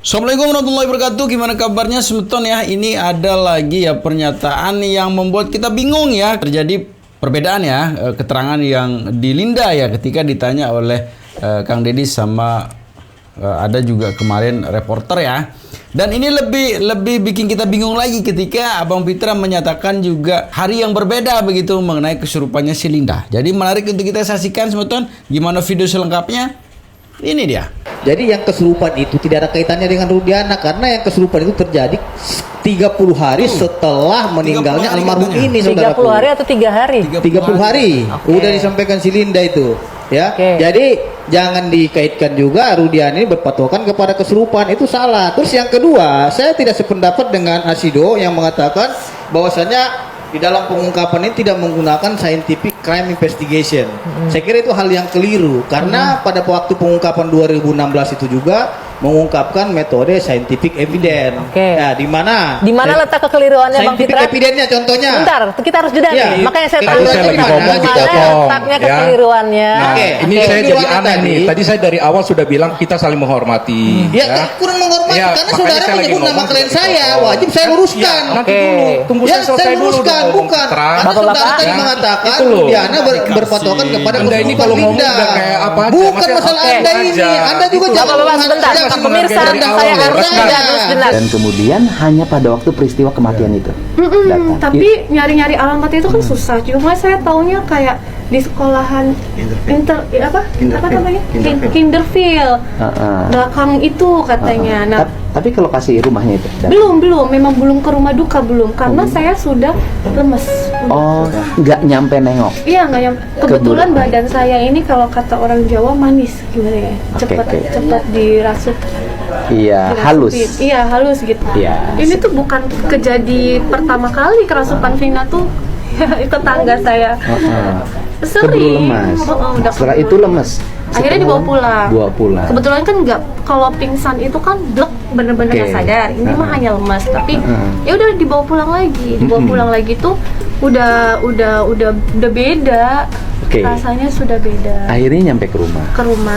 Assalamualaikum warahmatullahi wabarakatuh. Gimana kabarnya semeton ya? Ini ada lagi ya pernyataan yang membuat kita bingung ya. Terjadi perbedaan ya keterangan yang di Linda ya ketika ditanya oleh Kang Deddy sama ada juga kemarin reporter ya. Dan ini lebih bikin kita bingung lagi ketika Abang Fitra menyatakan juga hari yang berbeda begitu mengenai kesurupannya si Linda. Jadi menarik untuk kita saksikan semeton gimana video selengkapnya. Ini dia. Jadi yang kesurupan itu tidak ada kaitannya dengan Rudiana karena yang kesurupan itu terjadi 30 hari setelah meninggalnya almarhum ini, saudara. 30 hari atau 3 hari? 30 hari. Udah disampaikan si Linda itu, ya. Jadi jangan dikaitkan juga Rudiana ini berpatokan kepada kesurupan, itu salah. Terus yang kedua, saya tidak sependapat dengan Asido yang mengatakan bahwasanya di dalam pengungkapan ini tidak menggunakan scientific crime investigation. Saya kira itu hal yang keliru karena pada waktu pengungkapan 2016 itu juga mengungkapkan metode scientific evidence. Nah, di mana letak kekeliruannya Bang scientific Fitra? evidence-nya contohnya. Bentar, kita harus jeda Ya, nih. Makanya saya tadi tahu saya lagi ngomong di kita, letaknya kekeliruannya. Nah, ini Oke. saya jadi Kekeliruannya aneh nih. Tadi saya dari awal sudah bilang kita saling menghormati. Ya, kurang menghormati Ya, karena makanya saudara saya lagi menyebut nama ngomong klien seperti saya, itu. wajib saya luruskan. Ya, nanti dulu, tunggu Ya, saya selesai saya dulu luruskan, dong, bukan. Fitra. Karena Bapak-bapak, saudara tadi ya. mengatakan Itu loh. Rudiana berpatokan kepada Anda ini kesurupan kalau ngomong Linda. udah kayak apa aja, Bukan maksudnya masalah oke Anda ini. aja. Anda juga Itu jangan Bapak-bapak sebentar, jangan Pak pemirsa, dari awal saya loh, harus resmi. jeda terus jelas. Dan kemudian hanya pada waktu peristiwa kematian itu datang. Tapi nyari-nyari alamat itu kan susah. Cuma saya taunya kayak di sekolahan Kinderfield. Belakang itu katanya. Nah, Tapi ke lokasi rumahnya itu datang. belum, memang belum ke rumah duka belum karena saya sudah lemes. Oh, nggak nyampe nengok. Iya nggak yang kebetulan badan saya ini kalau kata orang Jawa manis gimana ya? Cepat dirasuk. Iya, halus. Iya, halus gitu. Iya. Ini tuh bukan kejadi pertama kali kerasukan Vina tuh. Tetangga saya. Sering. Keburu lemas. Udah Setelah keburu. itu lemes. Akhirnya dibawa pulang. Kebetulan kan nggak, kalau pingsan itu kan blek bener-bener nggak sadar. Ini mah hanya lemas. Tapi ya udah dibawa pulang lagi. Dibawa pulang lagi tuh udah beda. Rasanya sudah beda. Akhirnya nyampe ke rumah.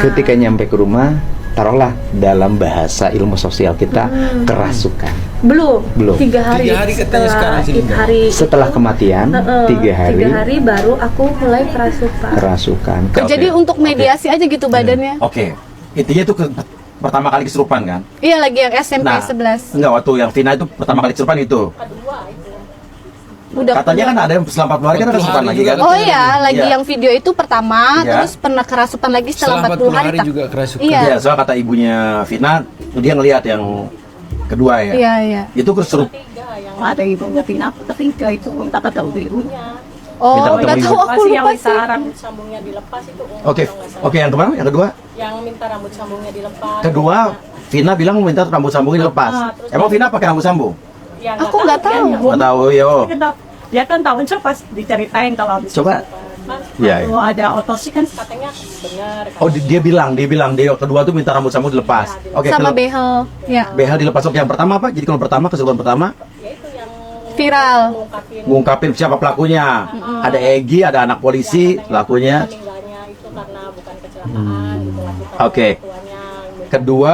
Ketika nyampe ke rumah, taruhlah dalam bahasa ilmu sosial kita kerasukan. Belum. 3 hari. 3 hari katanya sekarang sih. Setelah kematian, 3 hari. 3 hari baru aku mulai kerasukan. Kerasukan. Jadi untuk mediasi aja gitu badannya. Oke, intinya itu pertama kali kesurupan kan? Iya, lagi yang SMP 11. Enggak, waktu yang Vina itu pertama kali kesurupan itu. Udah Katanya kan ada yang selama 40 hari kan ada kesurupan lagi kan? Oh iya, lagi Iya. yang video itu pertama, Iya. terus pernah kerasukan lagi setelah 40 hari. hari juga kerasukan. Iya. Iya, soal kata ibunya Vina, dia ngelihat yang kedua ya. Iya. Itu kesurup. Ada ibunya Vina ketiga itu minta ketemu ibunya. Oh, Minta nggak ketemu tahu ibu. aku lupa sih. Rambut sambungnya dilepas itu. Oke, yang kemana? Yang kedua? Yang minta rambut sambungnya dilepas. Kedua, Vina bilang minta rambut sambungnya dilepas. Emang Vina pakai rambut sambung? Aku nggak tahu. Nggak tahu, yo. Dia kan tahun pas diceritain kalau habis Coba. Iya. kalau ada otopsi kan Katanya benar. Oh, dia bilang dia kedua tuh minta rambut sambung dilepas. Oke, Sama kalau behel. Ya, BH dilepas. Oke, yang pertama apa? Jadi kalau pertama kesurupan pertama viral. ngungkapin siapa pelakunya. Ada Egi, ada anak polisi pelakunya. Meninggalnya itu karena bukan kecelakaan gitu lah. Oke. Kedua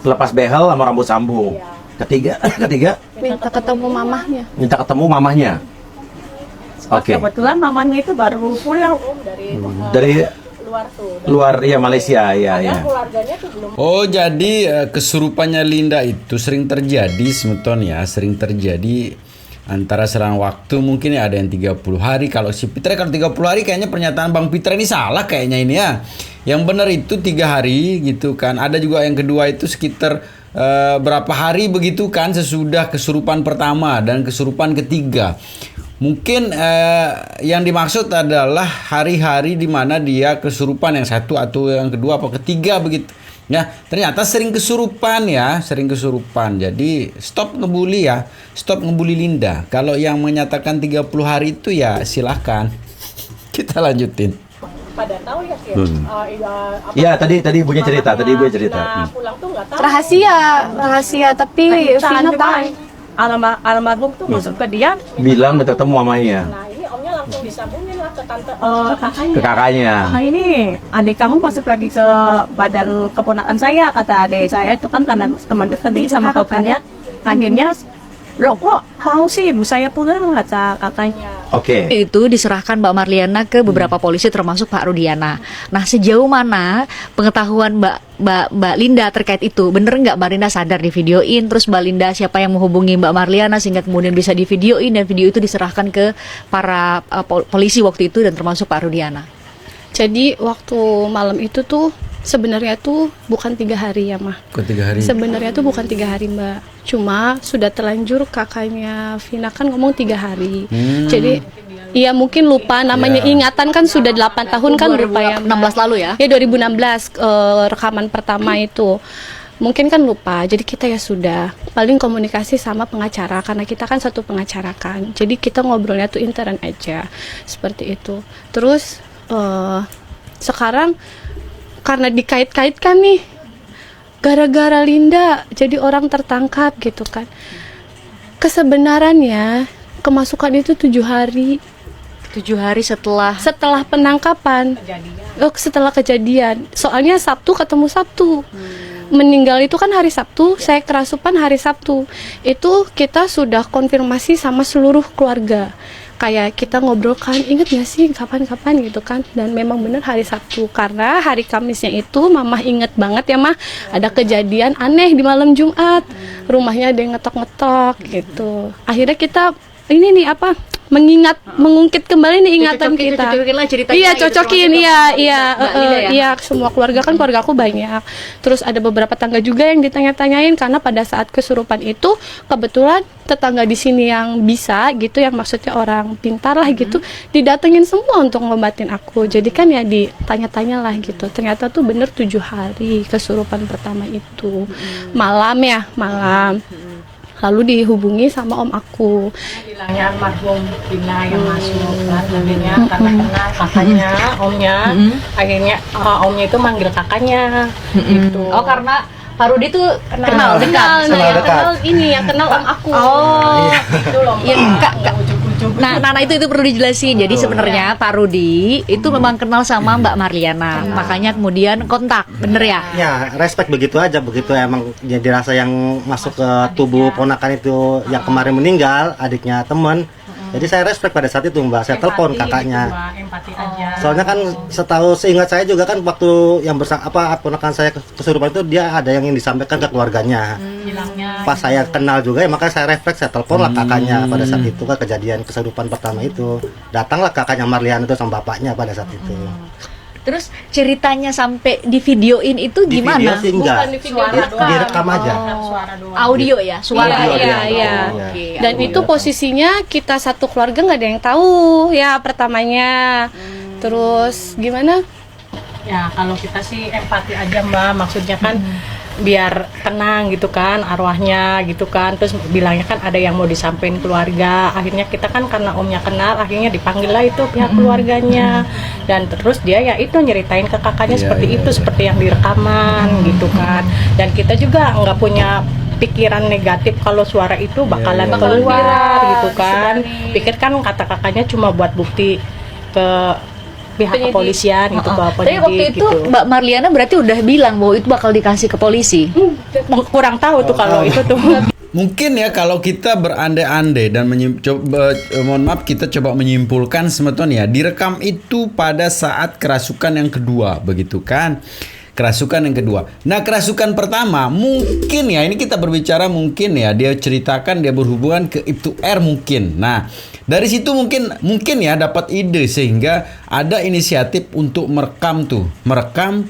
lepas behel sama rambut sambung. Ketiga Minta ketemu mamahnya. minta ketemu mamahnya. Oke. kebetulan mamanya itu baru pulang Dari Luar tuh. luar ya Malaysia ya. Keluarganya tuh belum. Oh, jadi kesurupannya Linda itu sering terjadi semeton ya, sering terjadi antara selang waktu mungkin ya ada yang 30 hari. Kalau si Fitra kalau 30 hari kayaknya pernyataan Bang Fitra ini salah kayaknya ini ya. Yang benar itu 3 hari gitu kan. Ada juga yang kedua itu sekitar berapa hari begitu kan sesudah kesurupan pertama dan kesurupan ketiga. Mungkin yang dimaksud adalah hari-hari di mana dia kesurupan yang satu atau yang kedua apa ketiga begitu. Ya, ternyata sering kesurupan ya, sering kesurupan. Jadi stop ngebully ya, stop ngebully Linda. Kalau yang menyatakan 30 hari itu ya silahkan. Kita lanjutin. Pada tahu ya sih. Iya, tadi ibunya cerita, Pulang tuh nggak tahu. Rahasia, tapi Vina tahu. almarhum tuh masuk ke dia Bilang minta ketemu mamanya. Nah ini omnya langsung disambungin lah ke tante kakaknya. Ke kakaknya. Nah ini adik kamu masuk lagi ke badan keponakan saya, kata adik saya itu kan karena teman dekat sama kakaknya. Akhirnya loh kok mau sih ibu saya pulang, kata kakaknya. Oke. Itu diserahkan Mbak Marliana ke beberapa polisi termasuk Pak Rudiana. Nah, sejauh mana pengetahuan Mbak Linda terkait itu? Bener nggak Mbak Linda sadar di videoin? Terus Mbak Linda siapa yang menghubungi Mbak Marliana sehingga kemudian bisa di videoin dan video itu diserahkan ke para polisi waktu itu dan termasuk Pak Rudiana? Jadi waktu malam itu tuh sebenarnya tuh bukan 3 hari ya, Mah. Kok 3 hari? Sebenarnya tuh bukan 3 hari, Mbak. Cuma sudah terlanjur kakaknya Vina kan ngomong 3 hari. Jadi iya mungkin lupa namanya, ingatan kan sudah 8 tahun kan lupa ya. 16 lalu ya? Ya 2016 rekaman pertama itu. Mungkin kan lupa. Jadi kita ya sudah paling komunikasi sama pengacara karena kita kan satu pengacara kan. Jadi kita ngobrolnya tuh intern aja. Seperti itu. Terus sekarang karena dikait-kaitkan nih gara-gara Linda jadi orang tertangkap gitu kan. Kesebenarannya kemasukan itu 7 hari. 7 hari setelah penangkapan. Setelah kejadian. Soalnya Sabtu ketemu Sabtu. Meninggal itu kan hari Sabtu, saya kerasupan hari Sabtu. Itu kita sudah konfirmasi sama seluruh keluarga. Kayak kita ngobrol kan, inget gak sih kapan-kapan gitu kan. Dan memang benar hari Sabtu. Karena hari Kamisnya itu Mama inget banget ya Mah, ada kejadian aneh di malam Jumat. Rumahnya ada yang ngetok-ngetok gitu. Akhirnya kita ini nih apa, mengungkit kembali nih ingatan kita. Cocokin lah ceritanya. Iya, gitu, cocokin, ya? iya, semua keluarga kan, keluarga aku banyak. Terus ada beberapa tetangga juga yang ditanya-tanyain karena pada saat kesurupan itu kebetulan tetangga di sini yang bisa gitu, yang maksudnya orang pintar lah gitu, didatengin semua untuk ngobatin aku. Jadi kan ya ditanya-tanya lah gitu. Ternyata tuh bener 7 hari kesurupan pertama itu. Malam. Lalu dihubungi sama om aku. bilangnya almarhum Vina yang masuk kan, akhirnya karena kenal kakaknya, omnya, akhirnya omnya itu manggil kakaknya gitu. Oh, karena Pak Rudi tuh kenal dekat. Yang kenal om aku. Oh, Itu loh. iya, Kak. Nah, itu perlu dijelasin. Jadi sebenarnya Pak Rudi itu memang kenal sama Mbak Marliana, makanya kemudian kontak, bener ya? Ya, respect begitu aja, begitu emang jadi rasa yang masuk ke tubuh ponakan itu yang kemarin meninggal, adiknya temen. Jadi saya respect pada saat itu Mbak, saya telepon kakaknya. Empati aja. Soalnya kan seingat saya juga kan waktu yang ponakan saya kesurupan itu dia ada yang ingin disampaikan ke keluarganya. Bilangnya Pas saya kenal juga ya makanya saya refleks, saya telepon lah kakaknya pada saat itu kan kejadian kesurupan pertama itu. Datanglah kakaknya Marliana itu sama bapaknya pada saat itu. Terus ceritanya sampai di videoin itu Di gimana? video sih enggak, Bukan di video, direkam aja. suara doang. Audio ya, suara. Iya. Oke, Dan audio. itu posisinya kita satu keluarga nggak ada yang tahu ya pertamanya. Terus gimana? Ya kalau kita sih empati aja Mbak, maksudnya kan biar tenang gitu kan arwahnya gitu kan. Terus bilangnya kan ada yang mau disampaikan keluarga, akhirnya kita kan karena omnya kenal akhirnya dipanggil lah itu pihak keluarganya. Dan terus dia ya itu nyeritain ke kakaknya seperti yang direkaman gitu kan. Dan kita juga nggak punya pikiran negatif kalau suara itu bakalan keluar gitu kan. Pikir kan kata kakaknya cuma buat bukti ke pihak kepolisian gitu, bahwa Tapi waktu itu gitu. Mbak Marliana berarti udah bilang bahwa itu bakal dikasih ke polisi. Kurang tahu tuh kalau itu tuh. Mungkin ya kalau kita berandai-andai dan kita coba menyimpulkan sebetulnya direkam itu pada saat kerasukan yang kedua, begitu kan? Kerasukan yang kedua. Nah, kerasukan pertama mungkin ya, ini kita berbicara mungkin ya, dia ceritakan dia berhubungan ke Ibtu R mungkin. Nah, dari situ mungkin ya dapat ide sehingga ada inisiatif untuk merekam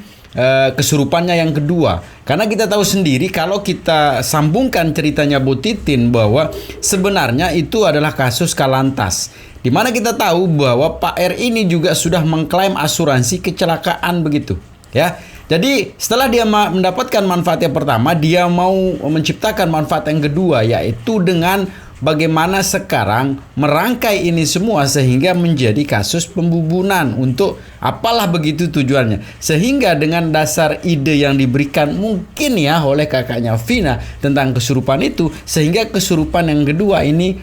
kesurupannya yang kedua. Karena kita tahu sendiri kalau kita sambungkan ceritanya Bu Titin bahwa sebenarnya itu adalah kasus Kalantas. Di mana kita tahu bahwa Pak R ini juga sudah mengklaim asuransi kecelakaan begitu, ya. Jadi setelah dia mendapatkan manfaat yang pertama, dia mau menciptakan manfaat yang kedua, yaitu dengan bagaimana sekarang merangkai ini semua sehingga menjadi kasus pembunuhan untuk apalah begitu tujuannya. Sehingga dengan dasar ide yang diberikan mungkin ya oleh kakaknya Vina tentang kesurupan itu, sehingga kesurupan yang kedua ini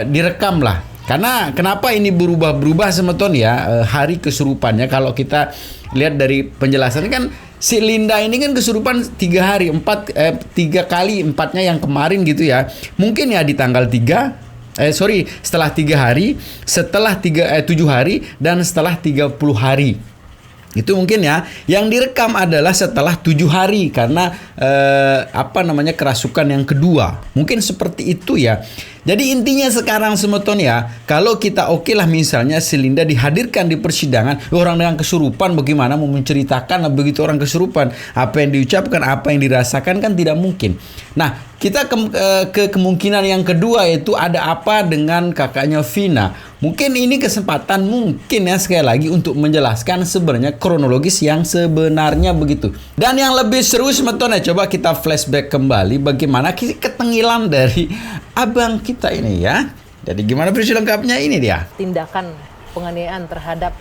direkam lah. Karena kenapa ini berubah-berubah semeton ya hari kesurupannya, kalau kita lihat dari penjelasan kan si Linda ini kan kesurupan 3 hari, 3 kali, 4-nya yang kemarin gitu ya. Mungkin ya di tanggal 3 setelah 3 hari, setelah 7 hari, dan setelah 30 hari. Itu mungkin ya. Yang direkam adalah setelah 7 hari karena kerasukan yang kedua. Mungkin seperti itu ya. Jadi intinya sekarang semeton ya, kalau kita oke lah misalnya si Linda dihadirkan di persidangan, orang dengan kesurupan bagaimana mau menceritakan begitu orang kesurupan, apa yang diucapkan, apa yang dirasakan kan tidak mungkin. Nah, kita ke kemungkinan yang kedua, yaitu ada apa dengan kakaknya Vina. Mungkin ini kesempatan mungkin ya sekali lagi untuk menjelaskan sebenarnya kronologis yang sebenarnya begitu. Dan yang lebih seru semeton ya, coba kita flashback kembali bagaimana ketengilan dari abang kita ini ya. Jadi gimana versi lengkapnya, ini dia. Tindakan penganiayaan terhadap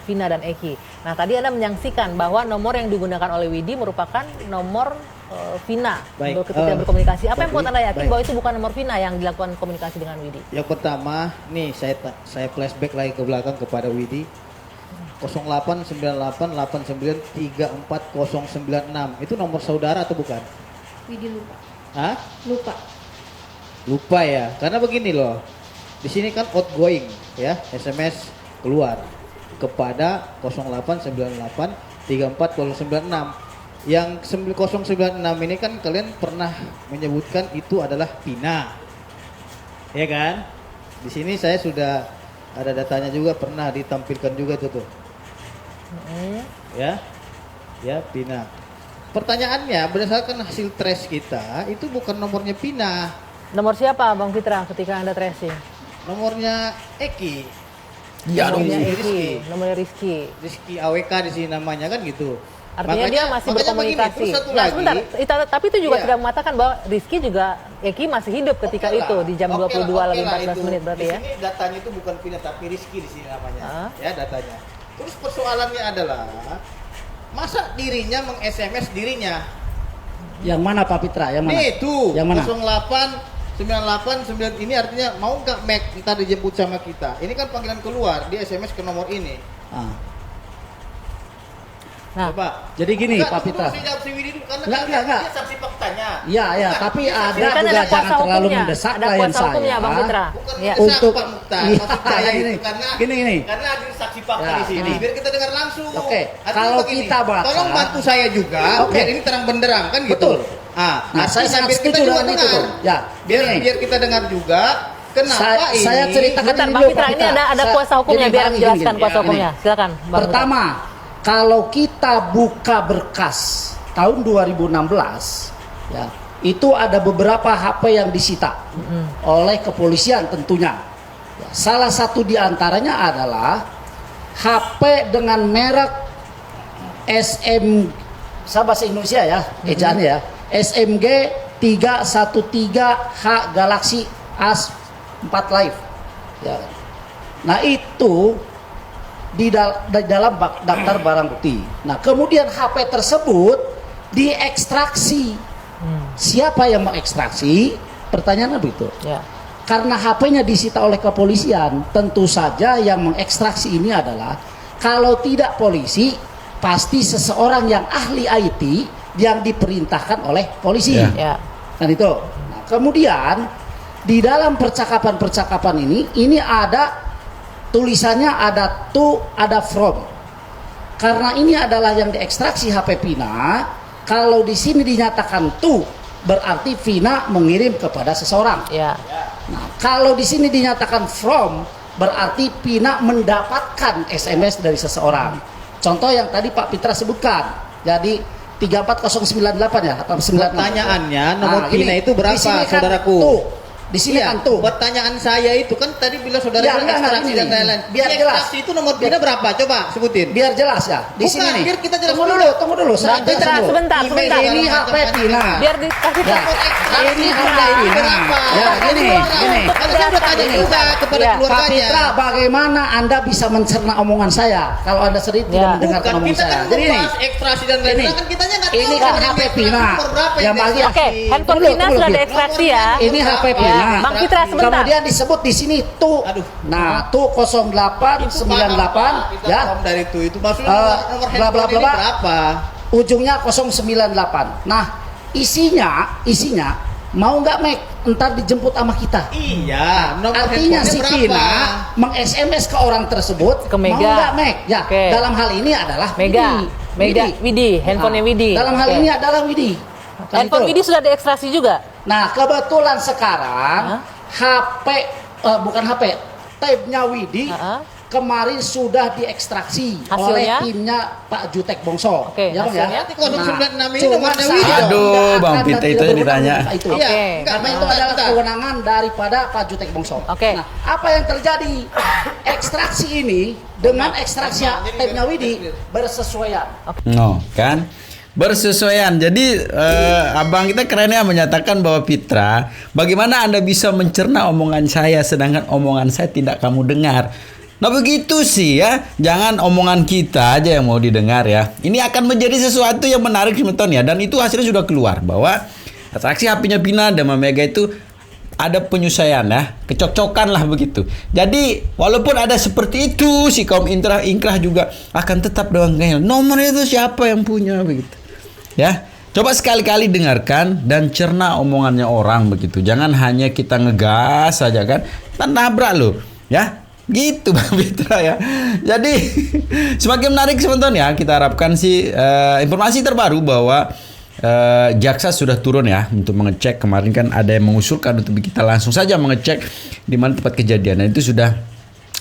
Vina dan Eki. Nah, tadi Anda menyaksikan bahwa nomor yang digunakan oleh Widi merupakan nomor Vina ketika berkomunikasi. Apa yang membuat Anda yakin bahwa itu bukan nomor Vina yang dilakukan komunikasi dengan Widi? Yang pertama, nih saya flashback lagi ke belakang kepada Widi. 089889340096. Itu nomor saudara atau bukan? Widi lupa. Hah? Lupa ya, karena begini loh. Di sini kan outgoing ya, SMS keluar kepada 0898340096. Yang 096 ini kan kalian pernah menyebutkan itu adalah Vina. Ya kan? Di sini saya sudah ada datanya juga, pernah ditampilkan juga itu tuh. Ya. Ya, Vina. Pertanyaannya, berdasarkan hasil trace kita, itu bukan nomornya Vina. Nomor siapa Bang Fitra ketika Anda tracing? Nomornya Eki. Ya, nomornya Eki. Nomornya Rizky. Rizky AWK di sini namanya kan gitu. Artinya dia masih berkomunikasi. Nah, sebentar, tapi itu juga tidak mengatakan bahwa Rizky juga Eki masih hidup ketika itu di jam 22 lebih 14 menit berarti ya. Di sini datanya itu bukan Vina tapi Rizky di sini namanya. Ya, datanya. Terus persoalannya adalah masa dirinya meng-SMS dirinya. Yang mana Pak Fitra? Yang mana? Nih tuh, yang mana? 0898 ini artinya mau nggak Mac kita dijemput sama kita. Ini kan panggilan keluar, dia SMS ke nomor ini. Nah, coba. Jadi gini Pak Fitra. Enggak. Dia saksi faktanya. Iya, tapi ada juga jangan terlalu mendesak klien saya. Bang Fitra. Ya. Untuk gini. Karena ada saksi fakta di sini. Biar kita dengar langsung. Oke. Kalau kita baca, tolong bantu saya juga. Biar ini terang benderang kan gitu. Nah, saya sangat setuju dengan itu. Ya, biar kita dengar juga. Kenapa ini? Saya ceritakan Bang Fitra, ini ada kuasa hukumnya, biar menjelaskan kuasa hukumnya. Silakan. Pertama, kalau kita buka berkas tahun 2016, ya, itu ada beberapa HP yang disita oleh kepolisian tentunya. Ya, salah satu diantaranya adalah HP dengan merek SM, saya bahasa Indonesia ya, ejaannya ya, SMG 313H Galaxy A4 Live. Ya. Nah itu di dalam daftar barang bukti. Nah, kemudian HP tersebut diekstraksi. Siapa yang mengekstraksi? Pertanyaannya begitu. Ya. Karena HP-nya disita oleh kepolisian, tentu saja yang mengekstraksi ini adalah kalau tidak polisi, pasti seseorang yang ahli IT yang diperintahkan oleh polisi. Ya. Dan itu. Nah, kemudian di dalam percakapan-percakapan ini ada tulisannya, ada to, ada from. Karena ini adalah yang diekstraksi HP Vina. Kalau di sini dinyatakan to, berarti Vina mengirim kepada seseorang. Ya. Nah, kalau di sini dinyatakan from, berarti Vina mendapatkan SMS dari seseorang. Contoh yang tadi Pak Fitra sebutkan. Jadi 34098 ya atau 96. Pertanyaannya nomor Vina itu berapa, saudaraku? Tuh. Di sini kan tuh. Pertanyaan saya itu kan tadi bila saudara ekstraksi dan lain-lain. Biar jelas. Itu nomor Vina berapa? Coba sebutin. Biar jelas ya. Di sini nih. Biar kita jelas. Tunggu dulu. Sebentar. Ini HP Vina. Biar dikasih ini HP Vina. Ya, gini. Karena saya udah tanya juga kepada keluarganya. Pak Fitra, bagaimana Anda bisa mencerna omongan saya kalau Anda sering tidak mendengarkan omongan saya? Jadi ini ekstraksi dan lain-lain kan kitanya enggak tahu. Ini kan HP Vina. Yang bagi handphone Vina sudah diekstraksi ya. Ini HP Vina. Ya, Bang Fitra sebentar. Kemudian disebut di sini tuh. Nah, tuh 0898 ya. Dari itu maksudnya nomor Bla bla handphone bla ini berapa? Ujungnya 098. Nah, isinya mau nggak Mek, entar dijemput sama kita. Iya, nomor Artinya si handphonenya Vina berapa? meng-SMS ke orang tersebut, Ke Mega. mau nggak Mek? Ya, Oke. dalam hal ini adalah Widi, handphonenya Widi. Dalam hal Oke. ini adalah Widi. Kan Handphone itu. Widi sudah diekstraksi juga. Nah, kebetulan sekarang HP bukan HP, tab-nya Widi kemarin sudah diekstraksi Hasilnya? oleh timnya Pak Jutek Bongso. Oke, ya, Bang, hasilnya? ya? Kalau 96 ini cuman nomornya saya Widi dong. Aduh, nggak Bang akan Pita dan itu tidak yang berwenang ditanya. untuk itu. Iya, Karena itu adalah kewenangan daripada Pak Jutek Bongso. Oke. Nah, apa yang terjadi? Ekstraksi ini dengan ekstraksi tab-nya Widi bersesuaian. No, kan? Bersesuaian. Jadi abang kita keren ya menyatakan bahwa Fitra, bagaimana Anda bisa mencerna omongan saya sedangkan omongan saya tidak kamu dengar. Nah begitu sih ya. Jangan omongan kita aja yang mau didengar ya. Ini akan menjadi sesuatu yang menarik Smeton ya. Dan itu hasilnya sudah keluar bahwa atraksi HP-nya Vina dan Mega itu ada penyesuaian ya, kecocokkan lah begitu. Jadi walaupun ada seperti itu, si kaum ingkrah juga akan tetap doang ngeyel. Nomornya itu siapa yang punya begitu. Ya, coba sekali-kali dengarkan dan cerna omongannya orang begitu. Jangan hanya kita ngegas saja kan, kita nabrak loh, ya. Gitu Bang Fitra ya. Jadi semakin menarik sebentar ya. Kita harapkan sih informasi terbaru bahwa jaksa sudah turun ya untuk mengecek. Kemarin kan ada yang mengusulkan untuk kita langsung saja mengecek di mana tempat kejadian. Dan itu sudah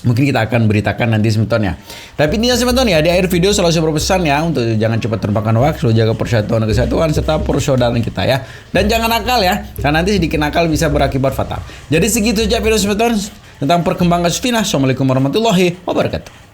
mungkin kita akan beritakan nanti sebentar ya. Tapi intinya sebentar ya, di akhir video selalu saya berpesan ya untuk jangan cepat termakan hoax, selalu jaga persatuan dan kesatuan serta persaudaraan kita ya. Dan jangan nakal ya, karena nanti sedikit nakal bisa berakibat fatal. Jadi segitu aja video sebentar tentang perkembangan kasus Vina. Assalamualaikum warahmatullahi wabarakatuh.